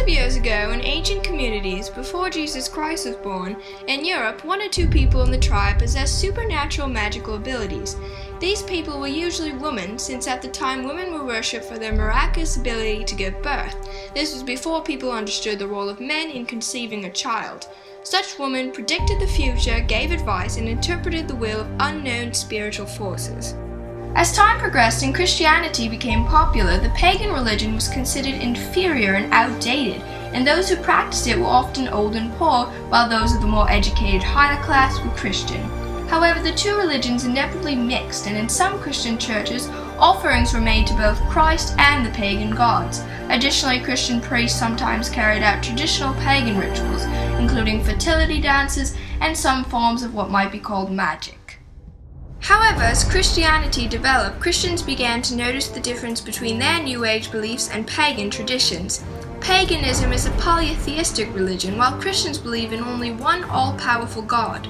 of years ago, in ancient communities, before Jesus Christ was born, in Europe, 1 or 2 people in the tribe possessed supernatural magical abilities. These people were usually women, since at the time women were worshipped for their miraculous ability to give birth. This was before people understood the role of men in conceiving a child. Such women predicted the future, gave advice, and interpreted the will of unknown spiritual forces. As time progressed and Christianity became popular, the pagan religion was considered inferior and outdated, and those who practiced it were often old and poor, while those of the more educated higher class were Christian. However, the two religions inevitably mixed, and in some Christian churches, offerings were made to both Christ and the pagan gods. Additionally, Christian priests sometimes carried out traditional pagan rituals, including fertility dances and some forms of what might be called magic. However, as Christianity developed, Christians began to notice the difference between their New Age beliefs and pagan traditions. Paganism is a polytheistic religion, while Christians believe in only one all-powerful God.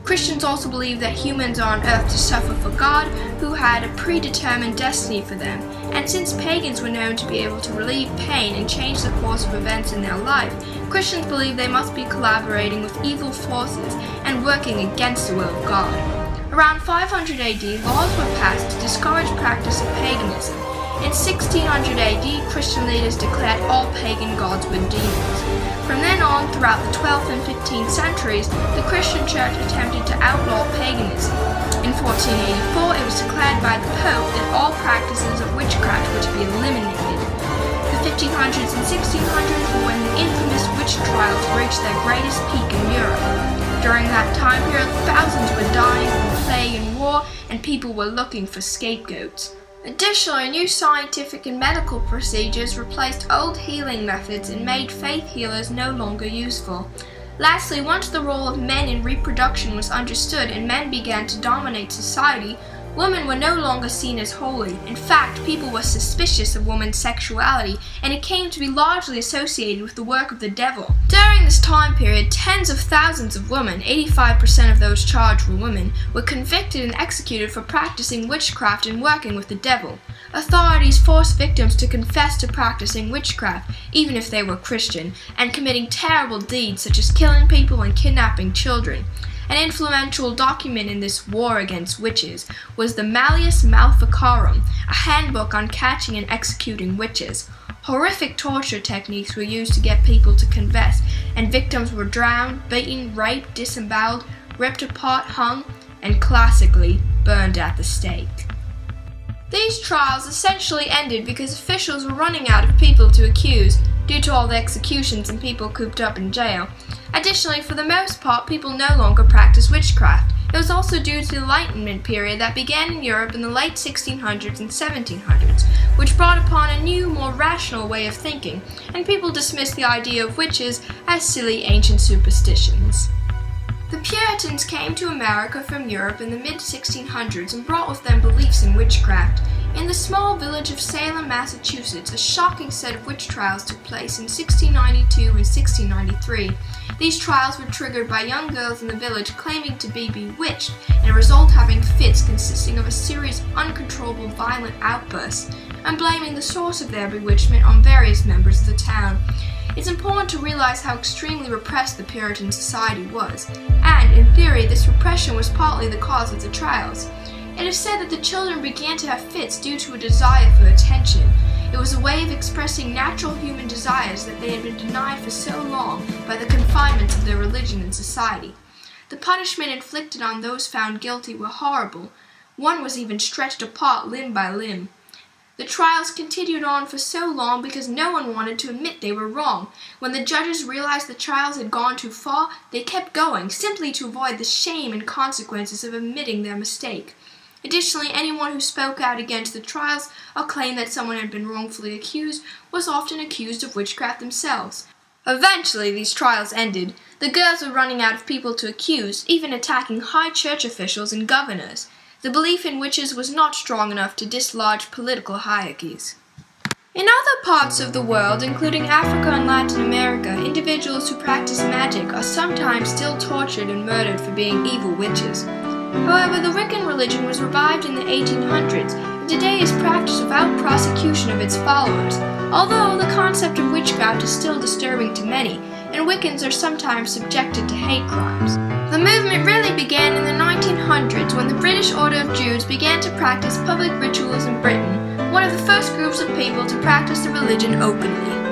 Christians also believe that humans are on earth to suffer for God, who had a predetermined destiny for them, and since pagans were known to be able to relieve pain and change the course of events in their life, Christians believe they must be collaborating with evil forces and working against the will of God. Around 500 AD, laws were passed to discourage practice of paganism. In 1600 AD, Christian leaders declared all pagan gods were demons. From then on, throughout the 12th and 15th centuries, the Christian Church attempted to outlaw paganism. In 1484, it was declared by the Pope that all practices of witchcraft were to be eliminated. The 1500s and 1600s were when the infamous witch trials reached their greatest peak in Europe. During that time period, thousands were dying from plague and war, and people were looking for scapegoats. Additionally, new scientific and medical procedures replaced old healing methods and made faith healers no longer useful. Lastly, once the role of men in reproduction was understood and men began to dominate society, women were no longer seen as holy. In fact, people were suspicious of women's sexuality, and it came to be largely associated with the work of the devil. During this time period, tens of thousands of women, 85% of those charged were women, were convicted and executed for practicing witchcraft and working with the devil. Authorities forced victims to confess to practicing witchcraft, even if they were Christian, and committing terrible deeds such as killing people and kidnapping children. An influential document in this war against witches was the Malleus Maleficarum, a handbook on catching and executing witches. Horrific torture techniques were used to get people to confess, and victims were drowned, beaten, raped, disemboweled, ripped apart, hung, and classically burned at the stake. These trials essentially ended because officials were running out of people to accuse due to all the executions and people cooped up in jail. Additionally, for the most part, people no longer practiced witchcraft. It was also due to the Enlightenment period that began in Europe in the late 1600s and 1700s, which brought upon a new, more rational way of thinking, and people dismissed the idea of witches as silly ancient superstitions. The Puritans came to America from Europe in the mid-1600s and brought with them beliefs in witchcraft. In the small village of Salem, Massachusetts, a shocking set of witch trials took place in 1692 and 1693. These trials were triggered by young girls in the village claiming to be bewitched, and result having fits consisting of a series of uncontrollable violent outbursts, and blaming the source of their bewitchment on various members of the town. It's important to realize how extremely repressed the Puritan society was, and, in theory, this repression was partly the cause of the trials. It is said that the children began to have fits due to a desire for attention. It was a way of expressing natural human desires that they had been denied for so long by the confinements of their religion and society. The punishment inflicted on those found guilty were horrible. One was even stretched apart limb by limb. The trials continued on for so long because no one wanted to admit they were wrong. When the judges realized the trials had gone too far, they kept going, simply to avoid the shame and consequences of admitting their mistake. Additionally, anyone who spoke out against the trials or claimed that someone had been wrongfully accused was often accused of witchcraft themselves. Eventually, these trials ended. The girls were running out of people to accuse, even attacking high church officials and governors. The belief in witches was not strong enough to dislodge political hierarchies. In other parts of the world, including Africa and Latin America, individuals who practice magic are sometimes still tortured and murdered for being evil witches. However, the Wiccan religion was revived in the 1800s, and today is practiced without prosecution of its followers. although the concept of witchcraft is still disturbing to many, and Wiccans are sometimes subjected to hate crimes. The movement really began in the 1900s when the British Order of Jews began to practice public rituals in Britain, one of the first groups of people to practice the religion openly.